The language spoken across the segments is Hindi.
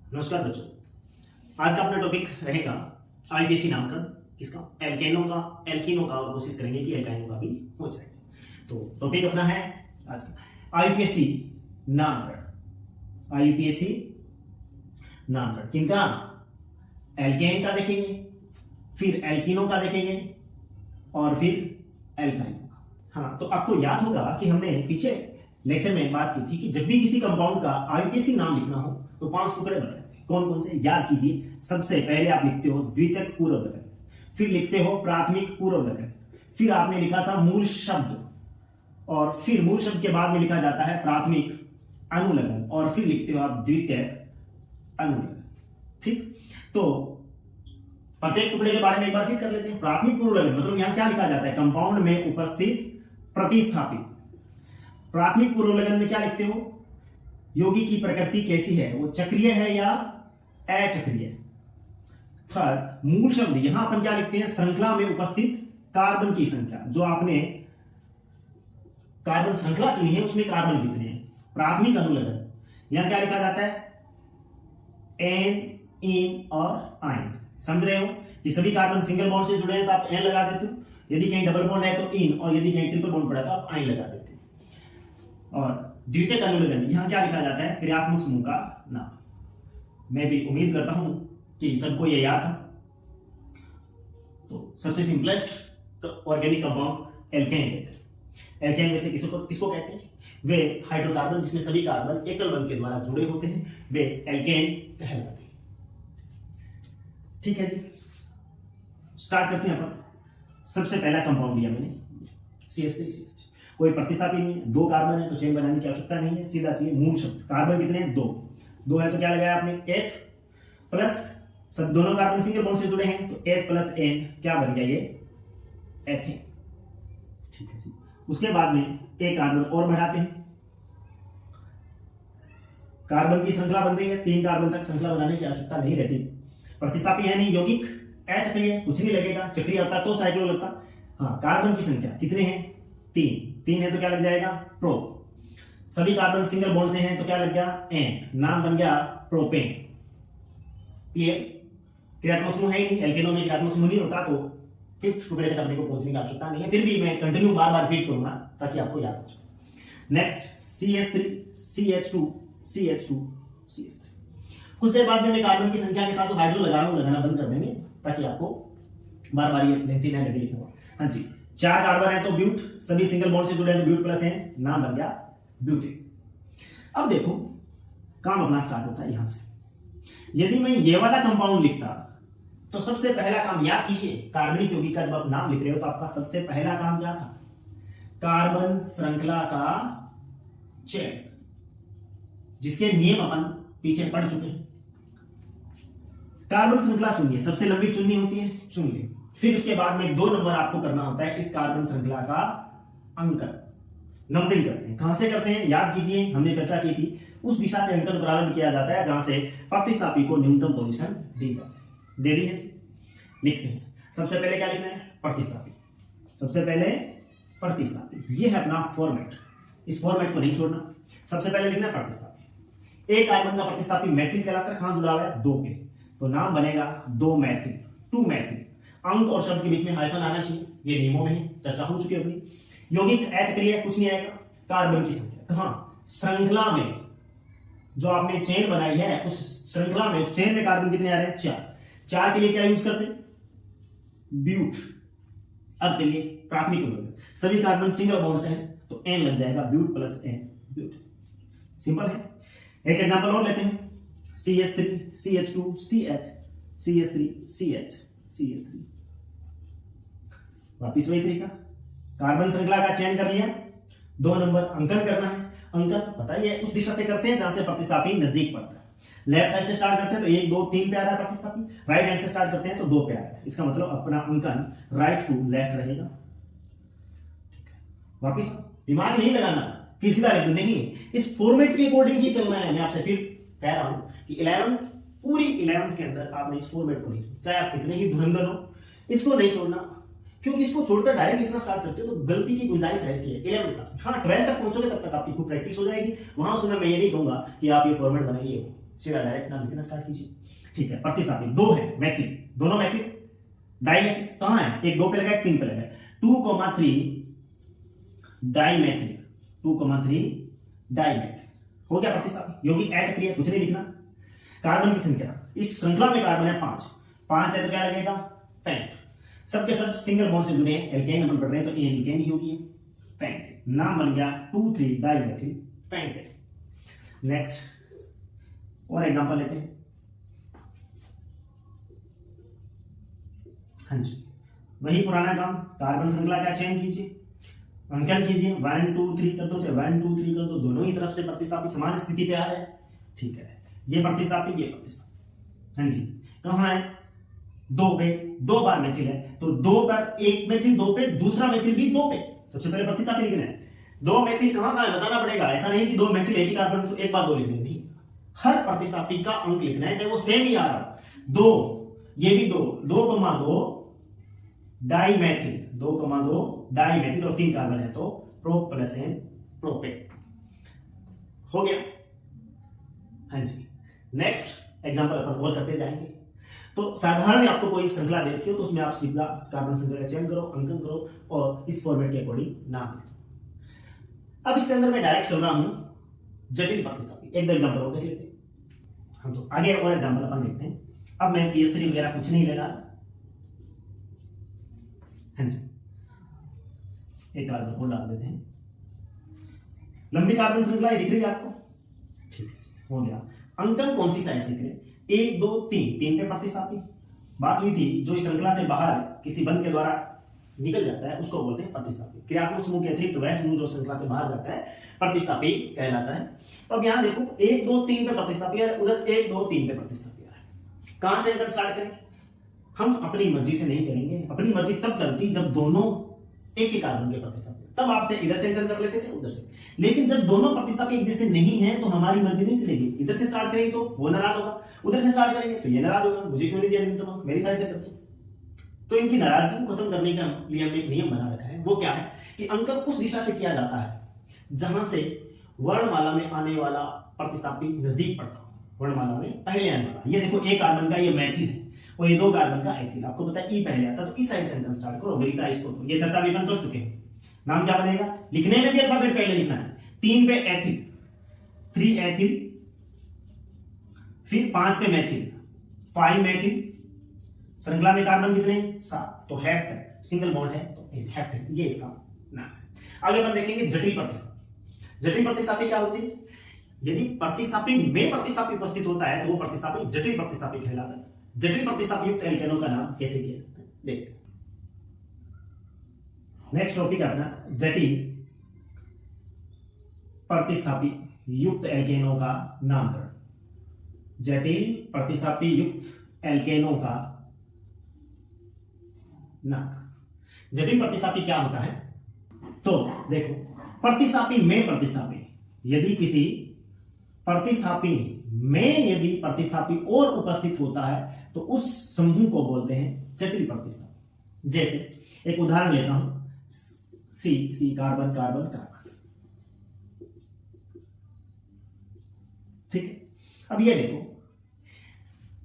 नमस्कार बच्चों, आज का अपना टॉपिक रहेगा आईपीएसी नामकरण किसका, एल्केनों का और कोशिश करेंगे कि एल्काइनों का भी हो जाए। तो टॉपिक अपना है आज का आईपीएसी नामकरण। आईपीएसी नामकरण किनका, एल्केन का देखेंगे, फिर एल्किनों का देखेंगे और फिर एल्काइनों का। हाँ, तो आपको याद होगा कि हमने पीछे लेक्चर में बात की थी कि जब भी किसी कंपाउंड का आईपीएसी नाम लिखना हो तो 5 टुकड़े बताए थे। कौन कौन से याद कीजिए। सबसे पहले आप लिखते हो द्वितीयक पूर्व लगन, फिर लिखते हो प्राथमिक पूर्व लगन, फिर आपने लिखा था मूल शब्द, और फिर मूल शब्द के बाद में लिखा जाता है प्राथमिक अनुलगन, और फिर लिखते हो आप द्वितीयक अनुलगन। ठीक, तो प्रत्येक टुकड़े के बारे में एक बार फिर कर लेते हैं। प्राथमिक पूर्व लगन मतलब यहां क्या लिखा जाता है, कंपाउंड में उपस्थित प्रतिस्थापित। प्राथमिक पूर्व लगन में क्या लिखते हो, यौगिक की प्रकृति कैसी है, वो चक्रीय है या अचक्रीय। थर्ड, मूल शब्द, यहां अपन क्या लिखते हैं, श्रृंखला में उपस्थित कार्बन की संख्या। जो आपने कार्बन श्रृंखला चुनी है उसमें कार्बन कितने हैं। प्राथमिक अनुलगन, यहां क्या लिखा जाता है, एन, इन और आइन। समझ रहे हो कि सभी कार्बन सिंगल बॉन्ड से जुड़े हैं तो आप एन लगा देते हो, यदि कहीं डबल बॉन्ड है तो इन, और यदि कहीं ट्रिपल बॉन्ड पड़ा तो आप आइन लगा देते हो। और द्वितीयक अनुलगन, यहां क्या लिखा जाता है, क्रियात्मक समूह का नाम। मैं भी उम्मीद करता हूं कि सबको ये याद था। तो सबसे सिंपलेस्ट ऑर्गेनिक कंपाउंड एल्केन कहते हैं। एल्केन में से किसको कहते हैं, वे हाइड्रोकार्बन जिसमें सभी कार्बन एकल बंध के द्वारा जुड़े होते हैं, वे एल्केन कहलाते हैं। ठीक है जी, स्टार्ट करते हैं अपन। सबसे पहला कंपाउंड लिया मैंने CH3। कोई प्रतिस्थापी नहीं है, 2 कार्बन है तो चेन बनाने की आवश्यकता नहीं है, सीधा चाहिए मूल शब्द। कार्बन कितने हैं, 2 है तो क्या लगाया आपने, एथ प्लस, सब दोनों कार्बन सिंगल बॉन्ड से जुड़े हैं तो एथ प्लस एन क्या बन गया, ये एथेन। ठीक है जी, उसके बाद में एक कार्बन और बढ़ाते हैं। कार्बन की श्रृंखला बन रही है, 3 कार्बन तक श्रृंखला बनाने की आवश्यकता नहीं रहती। प्रतिस्थापी है नहीं, यौगिक अचक्रीय, कुछ नहीं लगेगा, चक्रीय होता तो साइक्लो लगता। हाँ, कार्बन की संख्या कितने हैं, 3 है तो क्या लग जाएगा, प्रो। सभी कार्बन सिंगल बॉन्ड से हैं तो क्या लग गया, एन, नाम बन गया प्रोपेन। क्लियर, क्रियात्मक समूह है ही नहीं, एल्केनों में क्रियात्मक समूह नहीं होता तो 5th टुकड़े तक अपने को पहुंचने की आवश्यकता नहीं है। फिर भी मैं कंटिन्यू बार बार रिपीट करूंगा ताकि आपको याद हो जाए। Next CH3 CH2 CH2 CH3। कुछ देर बाद में मैं कार्बन की संख्या के साथ तो हाइड्रो लगाना बंद कर देंगे ताकि आपको बार बार ये लेंथी ना लगे लिखना। हाँ जी, 4 कार्बन है तो ब्यूट, सभी सिंगल बॉन्ड से जुड़े हैं तो ब्यूट प्लस एन, नाम बन गया ब्यूटेन। अब देखो काम अपना स्टार्ट होता है यहां से। यदि मैं ये वाला कंपाउंड लिखता तो सबसे पहला काम याद कीजिए, कार्बनिक यौगिक का जब आप नाम लिख रहे हो तो आपका सबसे पहला काम क्या था, कार्बन श्रृंखला का चयन, जिसके नियम अपन पीछे पढ़ चुके हैं। कार्बन श्रृंखला चुनिए, सबसे लंबी चुननी होती है, चुन ले। फिर उसके बाद में 2 नंबर आपको करना होता है, इस कार्बन श्रृंखला का अंकन, नंबरिंग करते हैं। कहां से करते हैं, याद कीजिए, हमने चर्चा की थी, उस दिशा से अंकन प्रारंभ किया जाता है जहां से प्रतिस्थापी को न्यूनतम पोजीशन दी जा सके। दे दी है जी, लिखते हैं। सबसे पहले क्या लिखना है, प्रतिस्थापी। सबसे पहले प्रतिस्थापी, ये है अपना फॉर्मेट, इस फॉर्मेट को नहीं छोड़ना। सबसे पहले लिखना है प्रतिस्थापी। एक कार्बन का प्रतिस्थापी मैथिल कहलाता है, कहां जुड़ा हुआ है, 2 पे, तो नाम बनेगा 2 मैथिल, 2 मैथिल। अंक और शब्द के बीच में हाइफन आना चाहिए, ये नियमों में ही चर्चा हो चुकी है अपनी। यौगिक अचक्रीय, कुछ नहीं आएगा। कार्बन की संख्या कहां, श्रृंखला में, जो आपने चेन बनाई है उस श्रृंखला में, उस चेन में कार्बन कितने आ रहे हैं, 4 के लिए क्या यूज करते हैं, ब्यूट। अब चलिए प्राथमिक अनुलगन, सभी कार्बन सिंगल बॉन्ड से हैं तो एन लग जाएगा, bute plus ane, bute. Simple है। एक एग्जांपल और लेते हैं, CH3 CH2 CH, CH3 CH CH3। वापिस वही तरीका, कार्बन श्रृंखला का चयन कर लिया, 2 नंबर अंकन करना है। अंकन बताइए उस दिशा से करते हैं जहां से प्रतिस्थापी नजदीक पड़ता है। लेफ्ट साइड से स्टार्ट करते हैं तो 1 2 3 पे आ रहा है प्रतिस्थापी, राइट हैंड से स्टार्ट करते हैं तो 2 पे आ रहा है, इसका मतलब अपना अंकन राइट टू लेफ्ट रहेगा। ठीक है, वापिस दिमाग नहीं लगाना कि सीधा लिख दो, नहीं, इस फॉर्मेट के अकॉर्डिंग ही चलना है। मैं आपसे फिर कह रहा हूं कि 11th पूरी 11th के अंदर आपने इस फॉर्मेट को नहीं, चाहे आप कितने ही धुरंधर हो, इसको नहीं छोड़ना, क्योंकि इसको छोड़कर डायरेक्ट लिखना स्टार्ट करते हो तो गलती की गुंजाइश रहती है 11th क्लास में। हाँ, 12th तक पहुंचोगे तब तक आपकी खूब प्रैक्टिस हो जाएगी, वहां उस समय मैं ये नहीं कहूंगा कि आप ये फॉर्मेट बनाइए, सीधा डायरेक्ट नाम लिखना स्टार्ट कीजिए। ठीक है, प्रतिस्थापी दो है मैथिल, दोनों मैथिल, डाइमेथिल कहां है, एक 2 पे लगा एक 3 पे लगा, 2,3 डाइमेथिल, 2,3 डाइमेथिल हो गया प्रतिस्थापी। यौगिक एच क्रिया कुछ नहीं लिखना। कार्बन की संख्या, इस श्रृंखला में कार्बन है 5 है तो क्या लगेगा 65, सबके सब सिंगल बॉन्ड से जुड़े हैं, एल्केन अपन पढ़ रहे हैं तो एल्केन ही होगी 65, नाम बन गया 2,3 डाइमेथिल पेंटेन। नेक्स्ट और एग्जांपल लेते हैं। हाँ जी, वही पुराना काम, कार्बन श्रृंखला का चयन कीजिए, अंकन कीजिए, 1 2 3 कर दो, चाहे 1 2 3 कर दो, दोनों ही तरफ से प्रतिस्थापी समान स्थिति पे आ रहे हैं। ठीक है, ये प्रतिस्थापी ये प्रतिस्थापी। हाँ जी, कहां है 2 पे, 2 बार मेथिल है तो 2 पर एक मेथिल 2 पे, दूसरा मेथिल भी 2 पे, सबसे पहले प्रतिस्थापी लिखना है। 2 मेथिल कहां है बताना पड़ेगा, ऐसा नहीं कि 2 मेथिल एक ही कार्बन तो एक बार 2 लिखने, नहीं, हर प्रतिस्थापी का अंक लिखना है, चाहे वो सेम ही आ रहा 2, ये भी 2, 2,2 डाइमेथिल, 2,2 डाइमेथिल और 3 कार्बन है तो प्रो प्लस एन प्रोपेन हो गया। हाँ जी, नेक्स्ट एग्जांपल अपन और करते जाएंगे। तो साधारण आपको कोई श्रृंखला दे रखी हो तो उसमें आप सीधा कार्बन श्रृंखला का चयन करो, अंकन करो और इस फॉर्मेट के अकॉर्डिंग नाम लिख दो। अब इसके अंदर मैं डायरेक्ट चल रहा हूं जटिल प्रतिस्थापी, एक दो एग्जांपल और देख लेते हैं हम, तो आगे और एग्जांपल अपन देखते हैं। अब मैं CH3 वगैरह कुछ नहीं लेगा। हाँ जी, एक कार्बन और डाल देते हैं, लंबी कार्बन श्रृंखला दिख रही है आपको, ठीक है हो गया। अंकन कौन सी साइड से करें, 1 2 3 पे प्रतिस्थापी, बात हुई थी जो इस श्रृंखला से बाहर किसी बंध के द्वारा निकल जाता है उसको बोलते हैं प्रतिस्थापी। क्रियात्मक समूह के अतिरिक्त वह समूह जो श्रृंखला से बाहर जाता है प्रतिस्थापी कहलाता है। तो अब यहां देखो 1 2 3 पे प्रतिस्थापी है, उधर 1 2 3 पे प्रतिस्थापी है। कहां से अंकन स्टार्ट करें, हम अपनी मर्जी से नहीं करेंगे, अपनी मर्जी तब चलती जब दोनों एक ही कार्बन के प्रतिस्थापी, तब आपसे इधर से अंकन कर लेते थे उधर से, लेकिन जब दोनों प्रतिस्थापी एक जैसे नहीं है तो हमारी मर्जी नहीं चलेगी। इधर से स्टार्ट करेंगे तो वो नाराज होगा, उधर से स्टार्ट करेंगे तो ये नाराज होगा, मुझे क्यों नहीं दिया न्यूनतम अंक, मेरी साइड से करते हैं। तो इनकी नाराजगी को खत्म करने का लिए हमने एक नियम बना रखा है, वो क्या है कि अंकन उस दिशा से किया जाता है जहां से वर्णमाला में आने वाला प्रतिस्थापी नजदीक पड़ता हो, वर्णमाला में पहले आने वाला। ये देखो एक कार्बन का ये मैथिल है और ये 2 कार्बन का एथिल, आपको पता है ई पहले आता तो इस साइड से अंकन स्टार्ट करो, वरीता इसको, तो ये चर्चा भी अपन कर चुके हैं। नाम क्या बनेगा, लिखने में भी अल्फाबेट पहले लिखना है, 3 पे एथिल, 3 एथिल, फिर 5 पे मैथिल, 5 मैथिल, श्रृंखला में कार्बन कितने 7, तो हेप्टेन, सिंगल बॉन्ड है तो हेप्टेन, ये इसका नाम है। आगे अपन देखेंगे जटिल प्रतिस्थापी। जटिल प्रतिस्थापी क्या होती है, यदि प्रतिस्थापी में प्रतिस्थापी उपस्थित होता है तो वो प्रतिस्थापी जटिल प्रतिस्थापी कहलाता है। जटिल प्रतिस्थापी युक्त एल्केनों का नाम कैसे दिया जाता है देखते हैं। नेक्स्ट टॉपिक है अपना जटिल प्रतिस्थापी युक्त एल्केनों का नामकरण। जटिल प्रतिस्थापी युक्त एल्केनों का नामकरण। जटिल प्रतिस्थापी क्या होता है, तो देखो प्रतिस्थापी में प्रतिस्थापी, यदि किसी प्रतिस्थापी में यदि प्रतिस्थापी और उपस्थित होता है तो उस समूह को बोलते हैं जटिल प्रतिस्थापी। जैसे एक उदाहरण लेता हूं, सी कार्बन कार्बन कार्बन, ठीक है। अब ये देखो,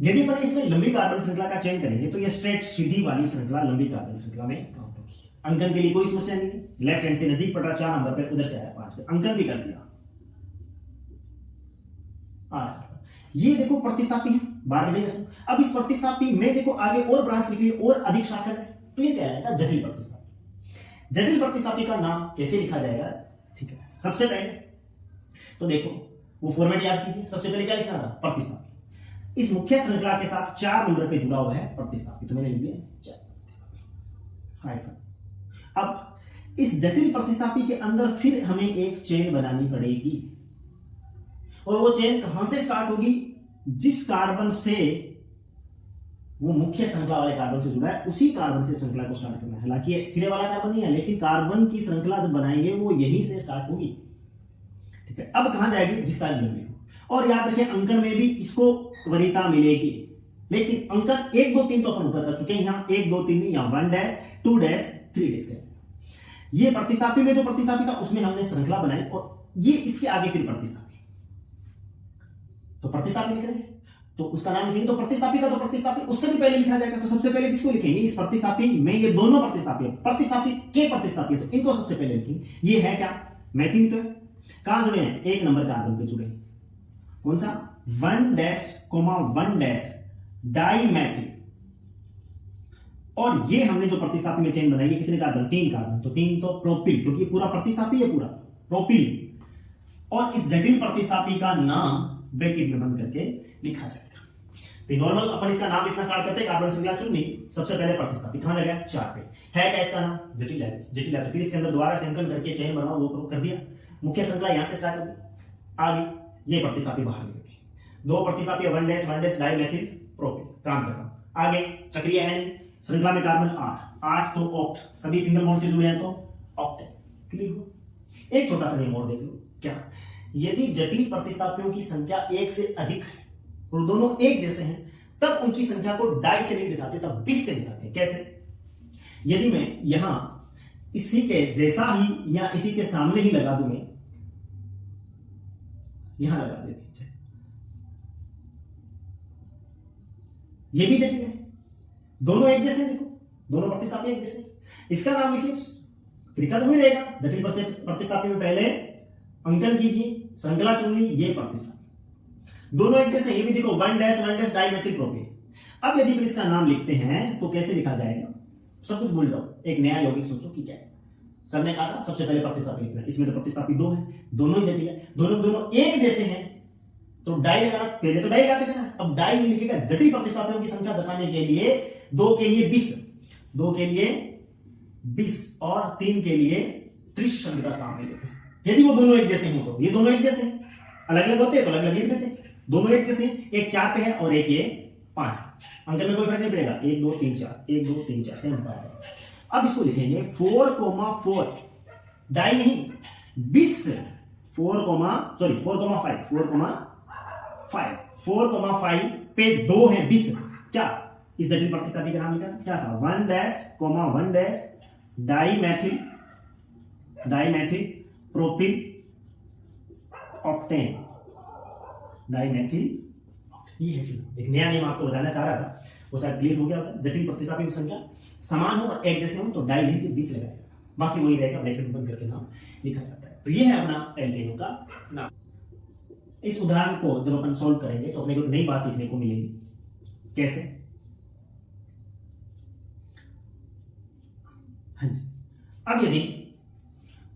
यदि अपन इसमें लंबी कार्बन श्रृंखला का चयन करेंगे तो ये स्ट्रेट सीधी वाली श्रृंखला लंबी कार्बन श्रृंखला में काउंट होगी। अंकन के लिए कोई समस्या नहीं, लेफ्ट हैंड से नजदीक पड़ रहा 4 नंबर पे, उधर से आया 5 पे, अंकन भी कर दिया। ये देखो प्रतिस्थापी है, बार में देखो। अब इस प्रतिस्थापी में देखो आगे और ब्रांच निकली और अधिक शाखा है, तो ये क्या है जटिल प्रतिस्थापी। जटिल प्रतिस्थापी का नाम कैसे लिखा जाएगा, ठीक है। सबसे पहले तो देखो वो फॉर्मेट याद कीजिए, सबसे पहले क्या लिखना था प्रतिस्थापी, इस मुख्य श्रृंखला के साथ 4 नंबर पे जुड़ा हुआ है प्रतिस्थापी, तो मैंने लिख दिया 4 प्रतिस्थापी हाइफन। अब इस जटिल प्रतिस्थापी के अंदर फिर हमें एक चेन बनानी पड़ेगी, और वो चेन कहां से स्टार्ट होगी, जिस कार्बन से वो मुख्य श्रृंखला वाले कार्बन से जुड़ा है उसी कार्बन से श्रृंखला को स्टार्ट करना है। हालांकि सिरे वाला कार्बन नहीं है, लेकिन कार्बन की श्रृंखला जब बनाएंगे वो यहीं से स्टार्ट होगी, ठीक है। अब कहां जाएगी, जिस साइड लंबी हो। और याद रखें अंकन में भी इसको वरीयता मिलेगी, लेकिन अंकन 1 2 3 तो अपन ऊपर कर चुके हैं, यहां 1 2 3 नहीं, यहां 1 डैश 2 डैश 3 डैश करेंगे। ये प्रतिस्थापी में जो प्रतिस्थापी था उसमें हमने श्रृंखला बनाई और ये इसके आगे फिर प्रतिस्थापी, तो प्रतिस्थापी लिख रहे हैं तो उसका नाम लिखेंगे, तो प्रतिस्थापी का तो प्रतिस्थापी उससे भी पहले लिखा जाएगा, तो सबसे पहले किसको लिखेंगे, इस प्रतिस्थापी में ये दोनों प्रतिस्थापी है, प्रतिस्थापी के प्रतिस्थापी, तो इनको सबसे पहले लिखेंगे। ये है क्या, मैथिल, तो है कहां जुड़े हैं, 1 नंबर कार्बन पे जुड़े हैं, कौन सा 1-1 डाई मैथिल। और ये हमने जो प्रतिस्थापी में चेन बनाई है कितने कार्बन, 3 कार्बन, तो 3 तो प्रोपिल, क्योंकि पूरा प्रतिस्थापी है पूरा प्रोपिल। और इस जटिल प्रतिस्थापी का नाम ब्रैकेट में बंद करके लिखा जाएगा। तो नॉर्मल अपन इसका नाम लिखना स्टार्ट करते हैं, कार्बन श्रृंखला चुननी, सबसे पहले प्रतिस्थापी कहां लगा, 4 पे है क्या इसका नाम, जटिल है, जटिल है, तो फिर इसके अंदर दोबारा से अंकन करके चेन बनाओ, वो करो, कर दिया, मुख्य श्रृंखला यहां से स्टार्ट होगी, आगे ये प्रतिस्थापी बाहर निकलेगी, 2 प्रतिस्थापी 1-1 डाई मैथिल प्रोपिल, काम खत्म। आगे चक्रीय है नहीं, श्रृंखला में कार्बन 8 तो ऑक्ट, सभी सिंगल बॉन्ड से जुड़े हैं तो ऑक्टेन, क्लियर हो। एक छोटा सा नियम और देख लो, क्या यदि जटिल प्रतिस्थापियों की संख्या 1 से अधिक है और दोनों एक जैसे हैं, तब उनकी संख्या को डाई से नहीं दिखाते, तब 20 से दिखाते हैं। कैसे, यदि मैं यहां इसी के जैसा ही या इसी के सामने ही लगा दूं, मैं यहां लगा देते हैं, ये भी जटिल है, दोनों एक जैसे, देखो दोनों प्रतिस्थापी एक जैसे, इसका नाम लिखिए, तरीका तो ही रहेगा, जटिल प्रतिस्थापी में पहले अंकन कीजिए, श्रृंखला चुन ली, ये प्रतिस्थापी दोनों एक जैसे, ये भी देखो 1-1 डाई मैथिल प्रोपिल। अब यदि इसका नाम लिखते हैं तो कैसे लिखा जाएगा, सब कुछ भूल जाओ, एक नया यौगिक सोचो कि क्या है। सर ने कहा था सबसे पहले प्रतिस्थापी लिखना है, इसमें तो प्रतिस्थापी 2 है, दोनों ही जटिल है, दोनों एक जैसे हैं, तो डाई लगाना, पहले तो डाई लगाते थे ना, अब डाई नहीं लिखेगा। जटिल प्रतिस्थापियों की संख्या दर्शाने के लिए 2 के लिए 20, 2 के लिए 20 और 3 के लिए 30 शब्द का काम ले लेते हैं। यदि वो दोनों एक जैसे हो, तो ये दोनों एक जैसे अलग अलग होते हैं तो अलग अलग लिख देते, दोनों एक जैसे, एक 4 पे है और एक ये 5, अंकन में कोई फर्क नहीं पड़ेगा, 1 2 3 4, 1 2 3 4 सेम बात है। अब इसको लिखेंगे 4,4 डाई नहीं 20, 4,5 पे 2 है 20, क्या इस जटिल प्रतिस्थापी का नाम लिखा क्या था, 1-1 di methyl propyl octane, di methyl, ये है चीज। एक नया नियम आपको बताना चाह रहा था, वो शायद क्लियर हो गया होगा। जटिल प्रतिस्थापी की संख्या समान हो और एक जैसे हो तो डाई लिख के 20 लगाएगा, बाकी वही रहेगा, ब्रैकेट बंद करके नाम लिखा जाता है। तो ये है अपना एल्केनों का नाम। इस उदाहरण को जब अपन सॉल्व करेंगे तो अपने को नई बात सीखने को मिलेगी, कैसे, हाँ जी। अब यदि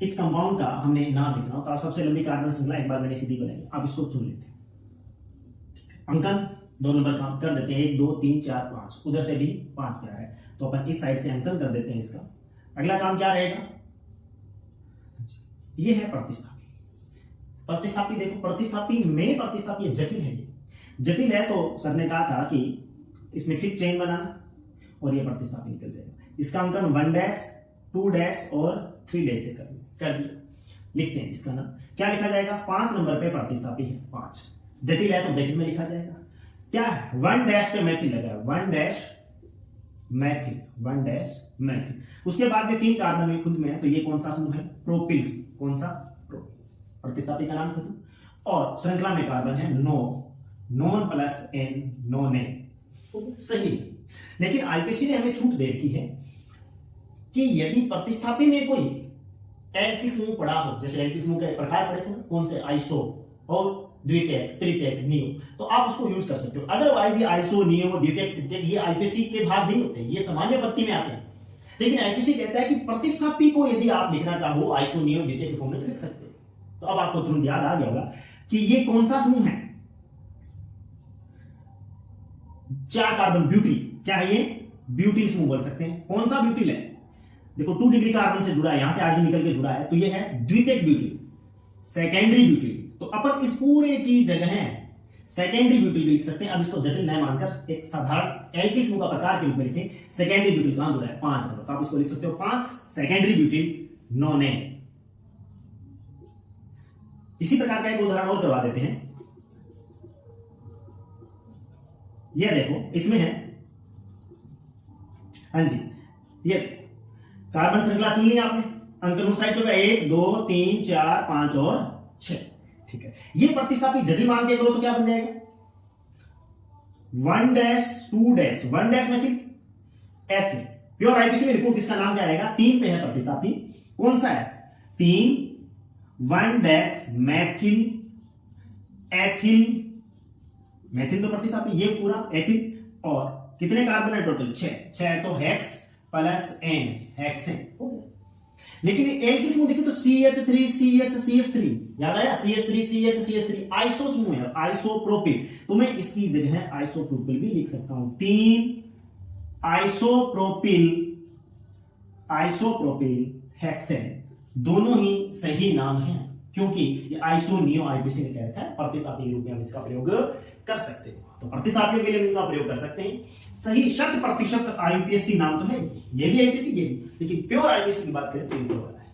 इस कंपाउंड का हमने नाम लिखना हो तो आप सबसे लंबी कार्बन श्रृंखला एक बार मैंने सीधी बनाई, आप इसको चुन लेते हैं, अंकन 2 नंबर काम कर देते हैं, 1 2 3 4 5, उधर से भी 5 पे आ रहा है तो अपन इस साइड से अंकन कर देते हैं इसका। अगला काम क्या रहेगा, ये है प्रतिस्थापी। प्रतिस्थापी देखो, प्रतिस्थापी में प्रतिस्थापी जटिल है, ये जटिल है तो सर ने कहा था कि इसमें फिक्स चेन बनाना और ये प्रतिस्थापी निकल जाएगा। इसका अंकन 1-2 और 3 से कर दिया। लिखते हैं इसका नाम, क्या लिखा जाएगा, 5 नंबर पे प्रतिस्थापी है 5, जटिल है तो ब्रैकेट में लिखा जाएगा, क्या है 1 पे मैथिल लगा है, 1 मैथिल। उसके बाद में 3 कार्बन में खुद में है, तो ये कौन सा समूह है, प्रोपिल, कौन सा, प्रोपिल, प्रतिस्थापी का नाम खुद, और श्रृंखला में कार्बन है 9, नॉन प्लस एन, नोनेन, सही। लेकिन आईपीसी ने हमें छूट दे रखी है कि यदि प्रतिस्थापी में कोई एल्किल समूह पड़ा हो, जैसे एल्किल समूह के प्रकार पड़े थे ना, कौन से, आइसो और द्वितीयक, तृतीयक, नियो, तो आप उसको यूज कर सकते हो। अदरवाइज ये आइसो, नियो, द्वितीयक, तृतीयक ये आईपीसी के भाग नहीं होते, ये सामान्य पत्ती में आते हैं। लेकिन आईपीसी कहता है कि प्रतिस्थापी को यदि आप लिखना चाहो आइसो, नियो, द्वितीयक के फॉर्म में तो लिख सकते हो। तो अब आपको तुरंत याद आ गया होगा कि ये कौन सा समूह है, 4 कार्बन ब्यूटिल, क्या है ये, ब्यूटिल समूह बोल सकते हैं। कौन सा ब्यूटिल है, देखो 2 डिग्री कार्बन से जुड़ा है, यहां से आर्जिन निकल के जुड़ा है, तो ये है द्वितीयक ब्यूटिल, सेकेंडरी ब्यूटिल। तो अपन इस पूरे की जगह सेकेंडरी ब्यूटिल भी लिख सकते हैं। अब इसको जटिल न मानकर एक साधारण एल्किल समूह का प्रकार के रूप में लिखें, सेकेंडरी ब्यूटिल कहां जुड़ा है, 5 नंबर, तो आप इसको लिख सकते हो 5 सेकेंडरी ब्यूटिल नोनेन। इसी प्रकार का एक उदाहरण और करवा देते हैं, ये देखो इसमें है, हाँ जी, ये कार्बन श्रृंखला चुन ली आपने, अंकन उस साइड से होगा 1 2 3 4 5 और 6। ठीक है, ये प्रतिस्थापी यदि मान के करो तो क्या बन जाएगा 1 dash 2 dash 1 dash methyl ethyl. Pure IPC में रिपोर्ट इसका नाम क्या आएगा, 3 पे है प्रतिस्थापी, कौन सा है 3 1 डैश मेथिल एथिल, मेथिल तो प्रतिस्थापी, ये पूरा एथिल, और कितने कार्बन है टोटल 6 तो हेक्स प्लस एन हेक्सेन हो गया। लेकिन एल्किल समूह देखिए तो CH3 CH याद आया, CH3 CH आइसो समूह है, आइसोप्रोपिल, तो मैं इसकी जगह आइसोप्रोपिल भी लिख सकता हूं, 3 आइसोप्रोपिल हेक्सेन, दोनों ही सही नाम हैं क्योंकि ये आइसो नियो आईपीसी ने कहा है प्रतिस्थापी रूप में हम इसका प्रयोग कर सकते हैं, तो प्रतिस्थापियों के लिए हम इनका प्रयोग कर सकते हैं। सही 100% आईपीएससी नाम तो है, ये भी आईपीएससी ये भी, लेकिन प्योर आईपीएससी की बात करें तो ये वाला है।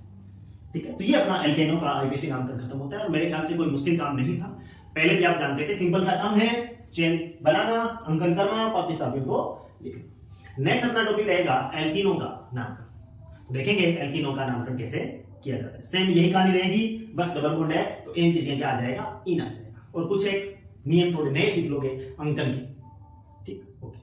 ठीक है, तो ये अपना एल्केनो का आईपीएससी नामकरण खत्म होता है, और मेरे ख्याल से कोई मुश्किल काम नहीं था, पहले भी आप जानते थे, सिंपल सा काम है, चेन बनाना, अंकन करना, प्रतिस्थापियों को लिखना। नेक्स्ट अपना टॉपिक रहेगा एल्कीनो का नामकरण, देखेंगे एल्कीनो का नामकरण कैसे किया जाता है। सेम यही कहानी रहेगी, बस डबल बॉन्ड है तो एन की जगह क्या आ जाएगा, इन आ जाएगा, और कुछ एक नियम थोड़े नए सीख लोगे अंकन के। ठीक, ओके।